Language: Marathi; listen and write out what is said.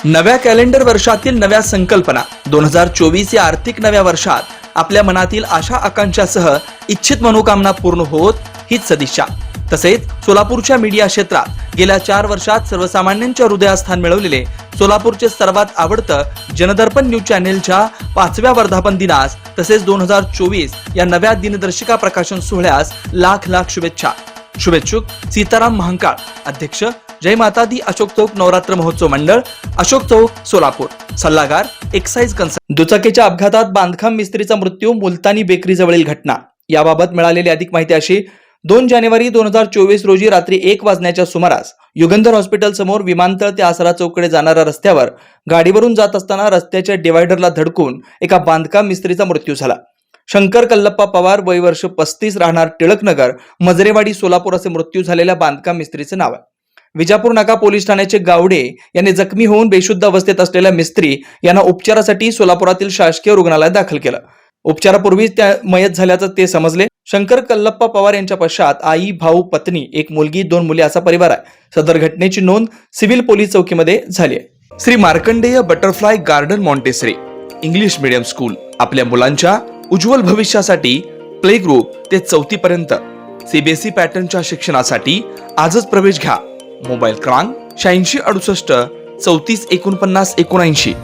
नव्या कॅलेंडर वर्षातील नव्या संकल्पना 2024 या आर्थिक नव्या वर्षात आपल्या मनातील आशा आकांक्षासह इच्छित मनोकामना पूर्ण होत हीच सदिच्छा। तसेच सोलापूरच्या मीडिया क्षेत्रात गेल्या 4 वर्षात सर्वसामान्यांच्या हृदयात स्थान मिळवलेले सोलापूरचे सर्वात आवडतं जनदर्पण न्यूज चॅनेलच्या 5व्या वर्धापन दिनास तसेच 2024 या नव्या दिनदर्शिका प्रकाशन सोहळ्यास लाख लाख शुभेच्छा। शुभेच्छुक सीताराम महांकाळ, अध्यक्ष जय माता दी अशोक चौक नवरात्र महोत्सव मंडळ, अशोक चौक सोलापूर। सल्लागार एक्साइज कन्सल्ट। दुचाकीच्या अपघातात बांधकाम मिस्त्रीचा मृत्यू, मुलतानी बेकरी जवळील घटना। याबाबत मिळालेली अधिक माहिती अशी: 2 जानेवारी 2024 रोजी रात्री 1 वाजण्याच्या सुमारास युगंधर हॉस्पिटल समोर विमानतळ ते आसरा चौकडे जाणाऱ्या रस्त्यावर गाडीवरून जात असताना रस्त्याच्या डिवायडरला धडकून एका बांधकाम मिस्त्रीचा मृत्यू झाला। शंकर कल्लप्पा पवार, वय वर्ष 35, राहणार टिळकनगर, मजरेवाडी, सोलापूर असे मृत्यू झालेल्या बांधकाम मिस्त्रीचे नाव आहे। विजापूर नाका पोलीस ठाण्याचे गावडे यांनी जखमी होऊन बेशुद्ध अवस्थेत असलेल्या मिस्त्री यांना उपचारासाठी सोलापुरातील शासकीय रुग्णालयात दाखल केलं। उपचारापूर्वीच त्या मयत झाल्याचं ते समजले। शंकर कल्लप्पा पवार यांच्या पश्चात आई, भाऊ, पत्नी, एक मुलगी, 2 मुले असा परिवार आहे। सदर घटनेची नोंद सिव्हिल पोलीस चौकीमध्ये झाली आहे। Shri Markandeya butterfly garden Montessori English medium school आपल्या मुलांच्या उज्ज्वल भविष्यासाठी प्ले ग्रुप ते 4थी पर्यंत सीबीएसई पॅटर्नच्या शिक्षणासाठी आजच प्रवेश घ्या। मोबाईल क्रमांक 8668 34 49 79।